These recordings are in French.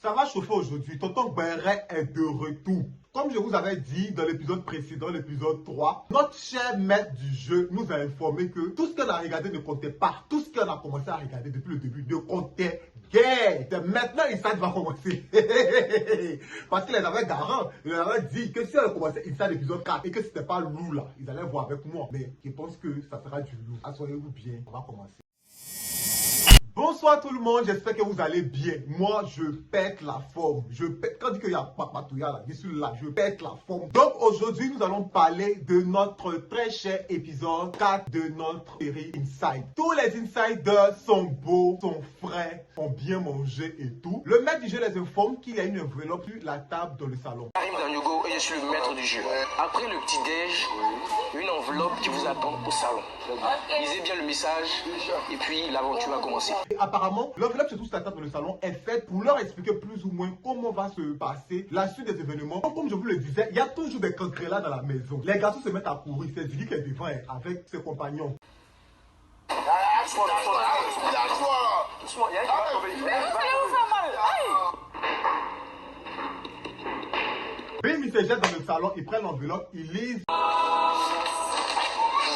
Ça va chauffer aujourd'hui. Tonton Béret est de retour. Comme je vous avais dit dans l'épisode précédent, l'épisode 3, notre cher maître du jeu nous a informé que tout ce qu'on a regardé ne comptait pas. Tout ce qu'on a commencé à regarder depuis le début ne comptait guère. Maintenant, Inside va commencer. Parce qu'il les avait garant. Il leur avait dit que si on commençait Inside l'épisode 4 et que c'était pas lourd là, ils allaient voir avec moi. Mais je pense que ça sera du lourd. Assoyez-vous bien, on va commencer. Bonsoir tout le monde, j'espère que vous allez bien. Moi, je pète la forme. Quand je dis qu'il y a Papatouya là, je suis là, je pète la forme. Donc aujourd'hui, nous allons parler de notre très cher épisode 4 de notre série Inside. Tous les insiders sont beaux, sont frais, ont bien mangé et tout. Le maître du jeu les informe qu'il y a une enveloppe sur la table dans le salon. J'arrive dans Yogo et je suis le maître du jeu. Après le petit déj, une enveloppe qui vous attend au salon. Lisez bien le message et puis l'aventure va commencer. Et apparemment, l'enveloppe sur toute la table dans le salon est faite pour leur expliquer plus ou moins comment va se passer la suite des événements. Comme je vous le disais, il y a toujours des cancrelats dans la maison. Les garçons se mettent à courir. C'est Ziggy qui est devant avec ses compagnons. Bim, ils se jettent dans le salon, ils prennent l'enveloppe, ils lisent.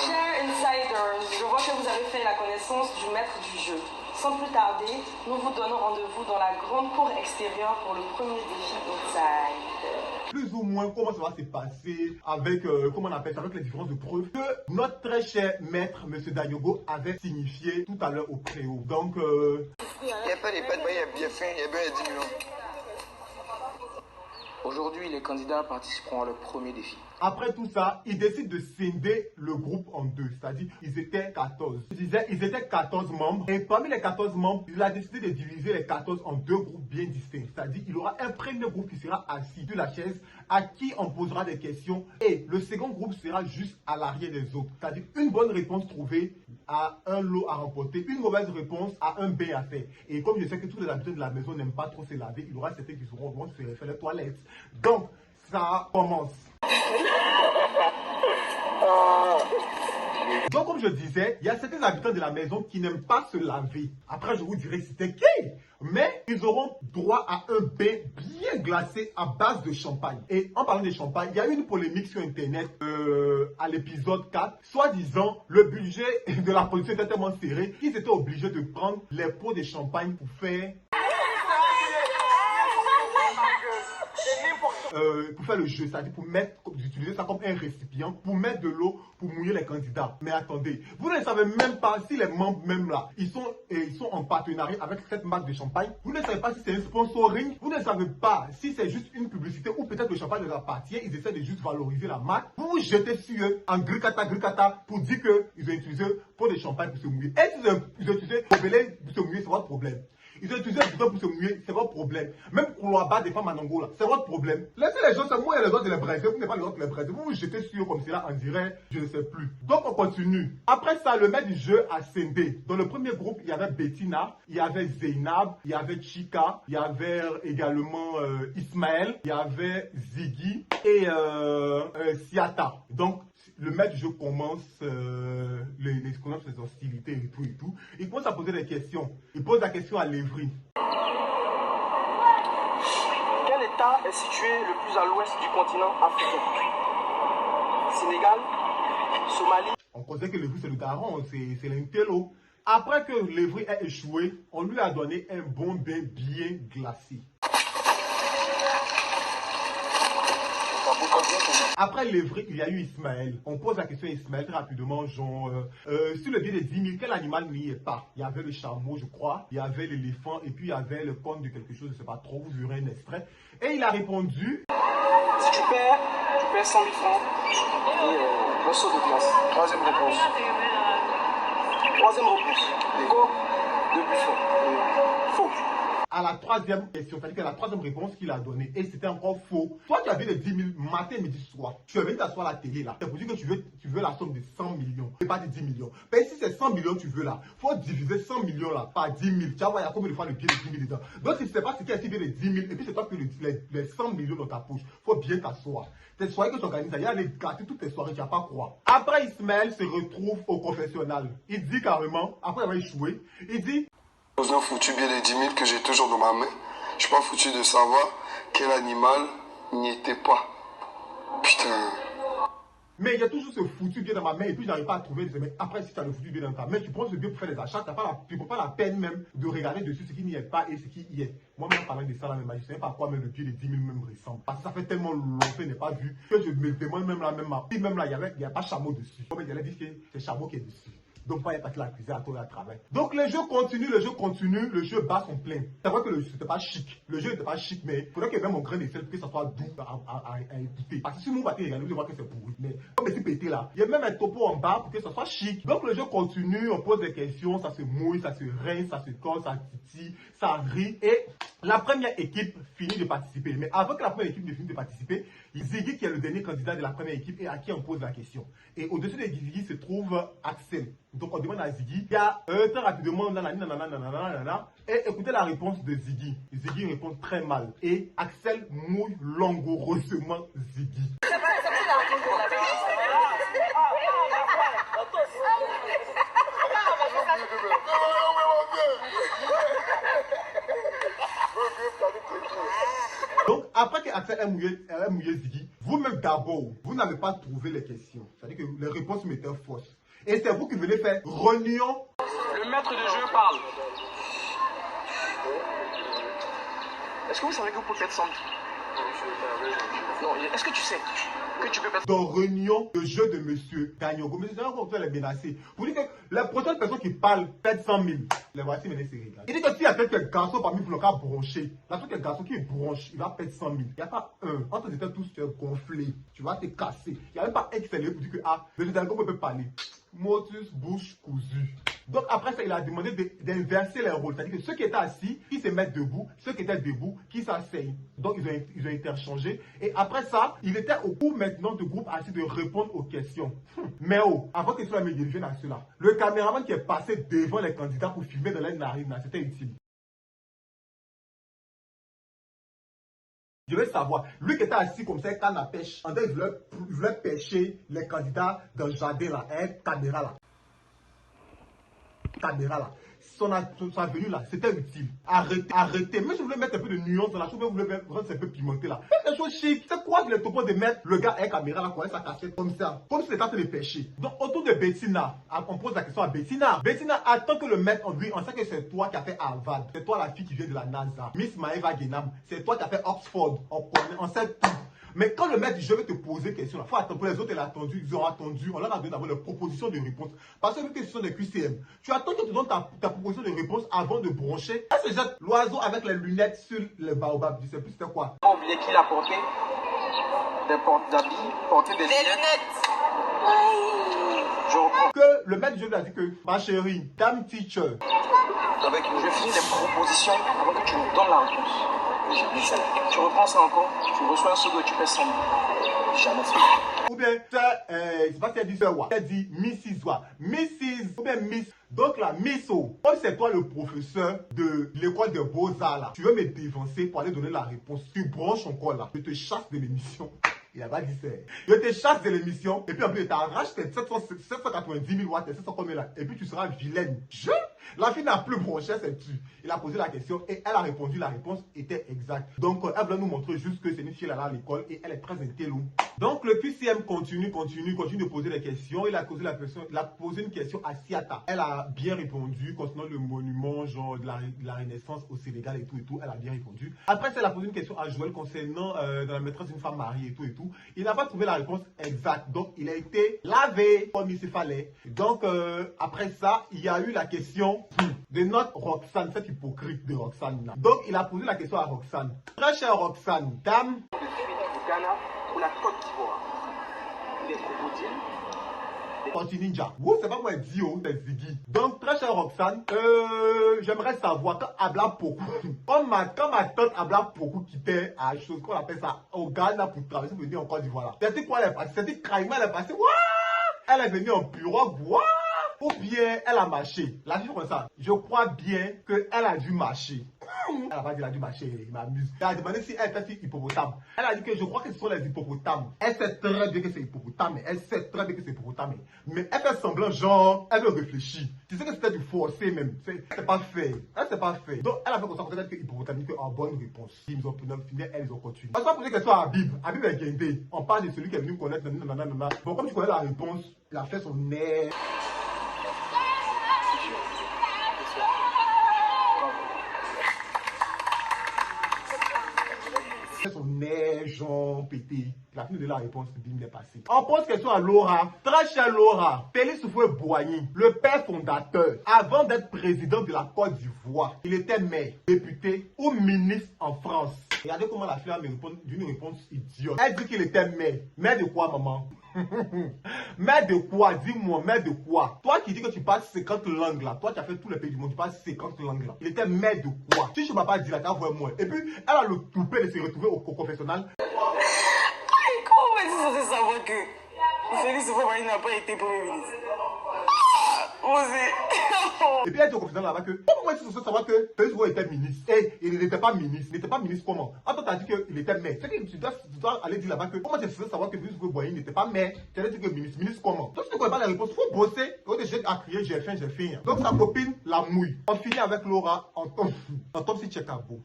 Chers insiders, je vois que vous avez fait la connaissance du maître du jeu. Sans plus tarder, nous vous donnons rendez-vous dans la grande cour extérieure pour le premier défi Inside. Plus ou moins comment ça va se passer avec, comment on appelle ça, avec les différences de preuves que notre très cher maître, M. Dayogo, avait signifié tout à l'heure au préau. Donc, il n'y a pas de il y a bien fait, il y a bien 10 millions. Aujourd'hui, les candidats participeront à leur premier défi. Après tout ça, ils décident de scinder le groupe en deux. C'est-à-dire, ils étaient 14. Je disais, ils étaient 14 membres. Et parmi les 14 membres, il a décidé de diviser les 14 en deux groupes bien distincts. C'est-à-dire, il y aura un premier groupe qui sera assis sur la chaise, à qui on posera des questions. Et le second groupe sera juste à l'arrière des autres. C'est-à-dire, une bonne réponse trouvée à un lot à remporter. Une mauvaise réponse à un bain à faire. Et comme je sais que tous les habitants de la maison n'aiment pas trop se laver, il y aura certains qui seront bons se faire les toilettes. Donc, ça commence. Donc, comme je disais, il y a certains habitants de la maison qui n'aiment pas se laver. Après, je vous dirai c'était qui. Mais ils auront droit à un bain bien glacé à base de champagne. Et en parlant de champagne, il y a eu une polémique sur Internet à l'épisode 4. Soi-disant, le budget de la production était tellement serré qu'ils étaient obligés de prendre les pots de champagne pour faire le jeu, c'est-à-dire pour utiliser ça comme un récipient, pour mettre de l'eau, pour mouiller les candidats. Mais attendez, vous ne savez même pas si les membres même là, ils sont en partenariat avec cette marque de champagne. Vous ne savez pas si c'est un sponsoring. Vous ne savez pas si c'est juste une publicité ou peut-être le champagne leur appartient. Ils essaient de juste valoriser la marque. Vous vous jetez sur eux en gricata pour dire qu'ils ont utilisé pour des champagnes pour se mouiller. Et si ils ont utilisé pour se mouiller, c'est votre problème. Ils ont utilisé un bouton pour se mouiller, c'est votre problème. Même pour l'oaba des femmes en Angola, c'est votre problème. Laissez les gens se mouiller les autres de les braiser. Vous n'avez pas les autres de les braiser. Vous vous jetez sur eux comme cela, on dirait, je ne sais plus. Donc on continue. Après ça, le maître du jeu a scindé. Dans le premier groupe, il y avait Bettina, il y avait Zeynab, il y avait Chika, il y avait également Ismaël, il y avait Ziggy et Siata. Donc, le maître du jeu commence les hostilités et tout. Il commence à poser des questions. Il pose la question à Lévry. Quel état est situé le plus à l'ouest du continent africain? Sénégal, Somalie. On pensait que Lévry c'est le daron, c'est l'intello. Après que Lévry ait échoué, on lui a donné un bon bain bien glacé. Après Lévry, il y a eu Ismaël. On pose la question à Ismaël très rapidement, genre, sur le billet de 10 000, quel animal n'y est pas? Il y avait le chameau, je crois, il y avait l'éléphant, et puis il y avait le cône de quelque chose, je ne sais pas trop, vous verrez un extrait. Et il a répondu... Si tu perds 100 000 francs et un saut de glace. Troisième réponse. Go de Buffon. Faux. À la troisième question, c'est-à-dire que la troisième réponse qu'il a donnée, et c'était encore faux. Toi, tu avais les 10 000 matin, midi, soir. Tu es venu t'asseoir à la télé là. C'est pour dire que tu veux la somme de 100 millions, et pas de 10 millions. Mais si c'est 100 millions tu veux là, il faut diviser 100 millions là par 10 000. Tu vois, il y a combien de fois le billet de 10 000 dedans. Donc, si tu ne sais pas ce qui est le billet de 10 000, et puis c'est toi que les 100 millions dans ta poche, il faut bien t'asseoir. Tes soirées que tu organises, il y a les gâter toutes tes soirées, tu n'as pas croire. Après, Ismaël se retrouve au confessionnal. Il dit carrément, après avoir échoué, il dit... Ils ont foutu bien les 10 000 que j'ai toujours dans ma main. Je suis pas foutu de savoir quel animal n'y était pas. Putain. Mais il y a toujours ce foutu bien dans ma main et puis j'arrive pas à trouver. Mais après, si tu as le foutu bien dans ta main, tu prends ce bien pour faire des achats, tu prends pas la peine même de regarder dessus ce qui n'y est pas et ce qui y est. Moi-même, en parlant de ça, là, je ne sais pas à quoi même le pied de 10 000 même ressemble. Parce que ça fait tellement longtemps que je n'ai pas vu que je me demande même là, même là, il n'y a pas chameau dessus. Comme il y a dit que c'est chameau qui est dessus. Donc, pas y a pas que la cuisine à toi à travers. Donc, le jeu continue, le jeu bat son plein. C'est vrai que c'était pas chic. Le jeu n'était pas chic, mais il faudrait que même mon grain de sel, pour que ça soit doux à écouter. Parce que si mon bâtiment regarde, vous voyez que c'est pourri. Mais comme c'est pété là, il y a même un topo en bas pour que ça soit chic. Donc, le jeu continue, on pose des questions, ça se mouille, ça se rince, ça se colle, ça titille, ça rit. Et la première équipe finit de participer. Mais avant que la première équipe ne finisse de participer, Ziggy, qui est le dernier candidat de la première équipe et à qui on pose la question. Et au-dessus de Ziggy se trouve Axel. Donc on demande à Ziggy, il y a très rapidement, et écoutez la réponse de Ziggy. Ziggy répond très mal. Et Axel mouille langoureusement Ziggy. Donc, après que Axel ait mouillé Ziggy, vous-même d'abord, vous n'avez pas trouvé les questions. C'est-à-dire que les réponses m'étaient fausses. Et c'est vous qui venez faire renion. Le maître de jeu parle. Est-ce que vous savez que vous pouvez perdre 100 000? Non, est-ce que tu sais que tu peux perdre? Dans réunion de jeu de monsieur Gagnogo, monsieur Gagnogo, vous allez menacer. Vous dites que la prochaine personne qui parle perd 100 000. Les voici mener ses règles. Il dit que s'il y a quelques garçons parmi vous, le cas bronché, la seule garçon qui est bronché, il va perdre 100 000. Il n'y a pas un. Entre les tous gonflés. Tu vas te casser. Il n'y a même pas un qui s'est levé pour dire que monsieur Gagnogo peut parler. Motus, bouche cousue. Donc après ça, il a demandé d'inverser les rôles. C'est-à-dire que ceux qui étaient assis, qui se mettent debout, ceux qui étaient debout, qui s'asseyent. Donc ils ont interchangé. Et après ça, il était au cours maintenant de groupe assis de répondre aux questions. Mais avant que cela me dirige à cela, le caméraman qui est passé devant les candidats pour filmer dans les narines, c'était utile. Je veux savoir, lui qui était assis comme ça, canne à pêche, en fait, il voulait pêcher les candidats dans le jardin là, caméra là. Sa venue là, c'était utile. Arrêtez. Mais je voulais mettre un peu de nuance dans la chose, mais vous voulez rendre un peu pimenté là. Faites des choses chic. C'est quoi le topo de mettre le gars avec caméra là, quoi, sa casquette comme ça, comme si c'était en train de pêcher. Donc, autour de Bettina, on pose la question à Bettina. Bettina, attends que le maître, lui, on sait que c'est toi qui as fait Harvard. C'est toi la fille qui vient de la NASA. Miss Maeva Genam, c'est toi qui as fait Oxford. On sait tout. Mais quand le maître dit, je vais te poser des questions, il faut attendre. Pour les autres, ils ont attendu. On leur a donné d'abord les propositions de réponse. Parce que ce sont des QCM. Tu attends que tu donnes ta proposition de réponse avant de broncher. Elle se jette l'oiseau avec les lunettes sur le baobab. Je sais plus c'était quoi. Pas oublier qu'il a porté des porte-habits, porté des lunettes. Je reprends. Que le maître lui a dit que, ma chérie, dame teacher. Je finis les propositions avant que tu me donnes la réponse. Tu reprends ça encore, tu reçois un pseudo et tu pèses 100 000. Jamais ça. Ou bien, c'est pas qu'elle dit ça, elle dit Mrs. Mrs. ou bien Miss. Donc là, Misso, comme c'est toi le professeur de l'école des beaux-arts là, tu veux me dévancer pour aller donner la réponse. Tu branches encore là, je te chasse de l'émission. Il a pas dit ça. Je te chasse de l'émission et puis en plus, je t'arrache tes 790 000 watts, tes 700 combien là, et puis tu seras vilaine. La fille n'a plus branché, c'est tu. Il a posé la question et elle a répondu, la réponse était exacte. Donc, elle voulait nous montrer juste que c'est une fille là à l'école et elle est très intello. Donc, le QCM continue de poser des questions. Il a posé une question à Siata. Elle a bien répondu concernant le monument, genre de la Renaissance au Sénégal et tout. Elle a bien répondu. Après, elle a posé une question à Joël concernant dans la maîtresse d'une femme mariée et tout. Il n'a pas trouvé la réponse exacte. Donc, il a été lavé comme il se fallait. Donc, après ça, il y a eu la question de notre Roxane, cette hypocrite de Roxane là. Donc, il a posé la question à Roxane. Très chère Roxane, dame. De fuite du Ghana pour la Côte d'Ivoire. Les crocodiles. Ninja. Vous, c'est pas moi dit, c'est Ziggy. Donc, très chère Roxane, j'aimerais savoir quand Abla Poku, quand ma tante Abla Poku quittait à chose qu'on appelle ça au Ghana pour traverser pour venir en Côte d'Ivoire. C'était quoi elle est passée? C'était carrément elle est passée. Elle est venue en pirogue. Ou bien elle a marché. La fille comme ça, je crois bien qu'elle a dû marcher. Elle a pas dit qu'elle a dû marcher, il m'amuse. Elle a demandé si elle était fille hippopotame. Elle a dit que je crois que ce sont les hippopotames. Elle sait très bien que c'est hippopotame. Elle sait très bien que c'est hippopotame. Mais elle fait semblant, genre, elle veut réfléchir. Tu sais que c'était du forcé même. C'est pas fait. Elle c'est pas fait. Donc elle a fait comme ça, peut-être que hippopotame, en bonne réponse. Ils ont fini, elles ont continué. On va poser question à Habib. Habib est guindé. On parle de celui qui est venu me connaître. Nanana. Bon, comme tu connais la réponse, il a fait son nez. Son nez, genre pété. La fin de la réponse, bim, est passé. On pose question à Laura. Très chère Laura, Félix Houphouët-Boigny, le père fondateur, avant d'être président de la Côte d'Ivoire, il était maire, député ou ministre en France. Regardez comment la fille me répond d'une réponse idiote. Elle dit qu'il était maire. Maire de quoi, maman? Maire de quoi? Dis-moi, maire de quoi? Toi qui dis que tu parles 50 langues là, toi qui as fait tous les pays du monde, tu parles 50 langues là. Il était maire de quoi? Si je ne m'as pas dit là, t'as envoyé moi. Et puis, elle a le toupet de se retrouver au confessionnal. Comment est-ce censé savoir que Félix Houphouët-Boigny n'a pas été premier ministre? Et puis elle dit au confessionnal là-bas que comment est-ce censé savoir que Félix Houphouët était ministre? Et il n'était pas ministre. Il n'était pas ministre comment? Attends, t'as dit qu'il était maire. C'est que tu dois aller dire là-bas que comment tu es censé savoir que Félix Houphouët-Boigny n'était pas maire? Tu allais dire que ministre. Ministre comment? Donc si tu ne connais pas la réponse, il faut bosser. Au lieu de crier j'ai faim, j'ai faim. Donc sa copine la mouille. On finit avec Laura en tombe sur Tchekabo.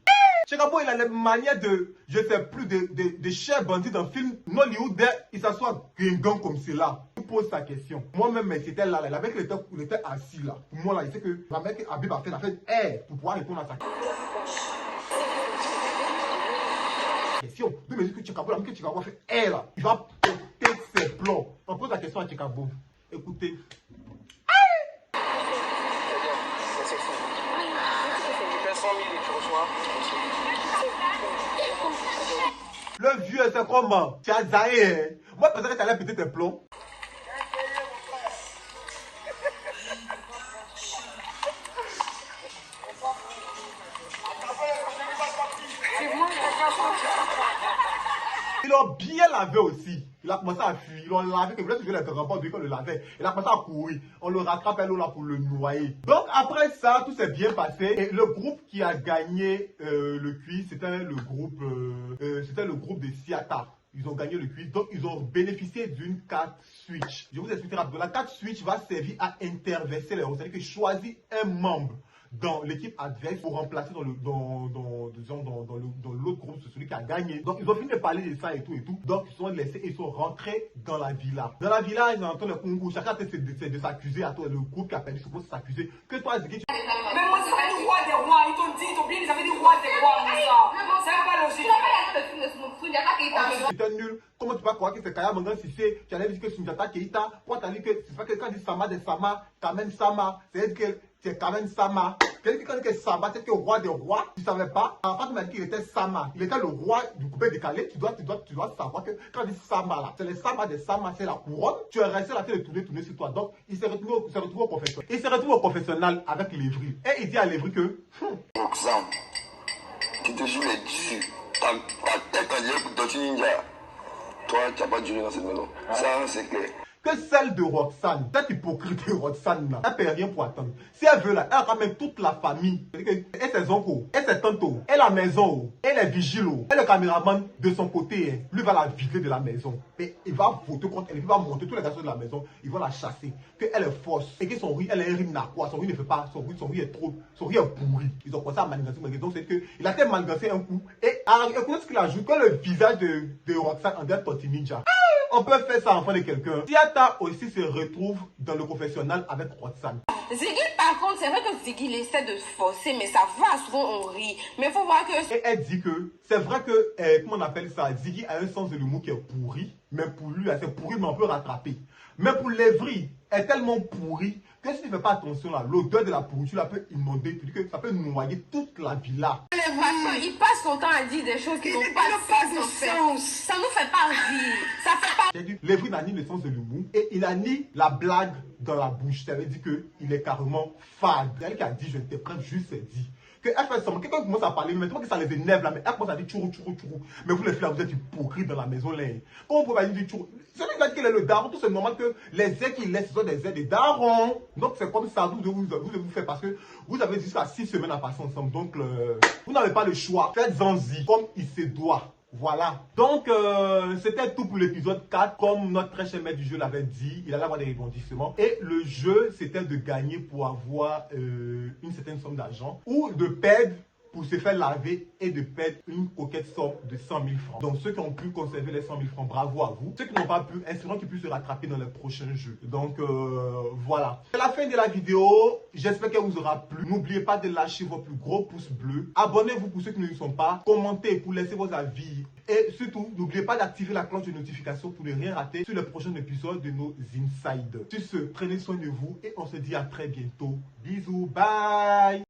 Tchekabo, il a les manières de, je sais plus, de chers bandits dans le film Nollywood, il s'assoit gringant comme cela. Il pose sa question. Moi-même, c'était là, il était assis là. Pour moi, là, il sait que la mec Habib a fait, pour pouvoir répondre à sa question. Donc, il me dit que Tchekabo, la que Tchekabo a fait, là, il va péter ses plombs. On pose la question à Tchekabo. Écoutez. Le vieux, c'est comment? Tu as zaï, hein? Moi, je pensais que tu allais péter tes plombs. Ils l'ont bien lavé aussi. Il a commencé à fuir. Ils l'ont lavé, que vous avez les grands-parents qu'on le lavait. Il a commencé à courir. On le rattrape à l'eau là pour le noyer. Donc après ça, tout s'est bien passé. Et le groupe qui a gagné le quiz, c'était le groupe de Siata. Ils ont gagné le quiz, donc ils ont bénéficié d'une carte Switch. Je vous explique rapidement. La carte Switch va servir à interverser les rôles. C'est-à-dire que choisis un membre dans l'équipe adverse pour remplacer dans l'autre groupe, c'est celui qui a gagné. Donc ils ont fini de parler de ça et tout. Donc ils sont laissés et ils sont rentrés dans la villa. Dans la villa, ils entendent le concours. Chacun essaie de s'accuser à toi. Le groupe qui a perdu suppose s'accuser. Que toi, Ziggy, tu... Mais moi, c'est pas le roi des rois. Ils t'ont dit, ils t'ont bien, ils avaient dit roi des rois. C'est pas logique. C'était nul. Comment tu vas croire que c'est Kaya Mangan Sissé? Tu allais dire que c'est Sundiata Keita. Pourquoi tu as dit que c'est pas que quand tu dis Sama de Sama, Kamen Sama, c'est que c'est Kamen Sama. Quand tu dis que Sama, c'est que roi des rois, tu ne savais pas. Quand tu m'as dit qu'il était Sama, il était le roi du coupé décalé. Tu dois savoir que quand tu dis Sama là, c'est le Sama de Sama, c'est la couronne. Tu es resté là, tu es tourner sur toi. Donc il s'est retrouvé au confessionnal. Il s'est retrouvé au confessionnal avec Lévry. Et il dit à Lévry que. Roxane, tu te joues les dessus. Ta tête en dirait pour Tortue Ninja. Toi, tu n'as pas duré dans cette maison. Ça, c'est clair. Que celle de Roxane, cette hypocrite de Roxane là, elle ne paie rien pour attendre. Si elle veut là, elle ramène toute la famille. Et ses oncles, et ses tantes, et la maison, et les vigiles, et le caméraman de son côté, lui va la vider de la maison. Et il va voter contre elle, il va monter tous les garçons de la maison, il va la chasser. Qu'elle est fausse, et que son riz, elle est un riz narquois, son riz ne fait pas, son riz est trop, son riz est pourri. Ils ont commencé à manigancer, donc c'est qu'il a fait manigancer un coup, et écoutez ce qu'il ajoute, que le visage de Roxane en dirait Tortue Ninja. On peut faire ça en enfant de quelqu'un. Siata aussi se retrouve dans le confessionnal avec Roxane. Ziggy, par contre, c'est vrai que Ziggy il essaie de forcer, mais ça va, souvent on rit. Mais il faut voir que... Et elle dit que c'est vrai que, comment on appelle ça, Ziggy a un sens de l'humour qui est pourri, mais pour lui, c'est pourri, mais on peut rattraper. Mais pour Lévry, est tellement pourri que si tu ne fais pas attention là, l'odeur de la pourriture là peut inonder, que ça peut noyer toute la villa. Il passe son temps à dire des choses qui n'ont pas de sens. Ça nous fait pas rire. Ça fait pas... J'ai dit, Lévry n'a ni le sens de l'humour et il a ni la blague dans la bouche. Ça veut dire qu'il est carrément fade. C'est elle qui a dit, je te prends juste dit. qu'elle fait semblant, quelqu'un commence à parler, maintenant que ça les énerve là, mais elle commence à dire tchourou, tchourou, tchourou. Mais vous les filles là, vous êtes hypocrites dans la maison là. Comment vous pouvez dire tchourou? Celui qui a dit qu'il est le daron, tout c'est normal que les aides qu'il laisse, ce sont des aides des darons. Donc c'est comme ça, vous devez vous faire parce que vous avez jusqu'à 6 semaines à passer ensemble. Donc vous n'avez pas le choix. Faites-en-y comme il se doit. Voilà. Donc, c'était tout pour l'épisode 4. Comme notre très cher maître du jeu l'avait dit, il allait avoir des rebondissements. Et le jeu, c'était de gagner pour avoir une certaine somme d'argent ou de perdre pour se faire laver et de perdre une coquette somme de 100 000 francs. Donc, ceux qui ont pu conserver les 100 000 francs, bravo à vous. Ceux qui n'ont pas pu, espérons qu'ils puissent se rattraper dans les prochains jeux. Donc, voilà. C'est la fin de la vidéo. J'espère qu'elle vous aura plu. N'oubliez pas de lâcher votre plus gros pouce bleu. Abonnez-vous pour ceux qui ne le sont pas. Commentez pour laisser vos avis. Et surtout, n'oubliez pas d'activer la cloche de notification pour ne rien rater sur les prochains épisodes de nos Insiders. Sur ce, prenez soin de vous et on se dit à très bientôt. Bisous, bye!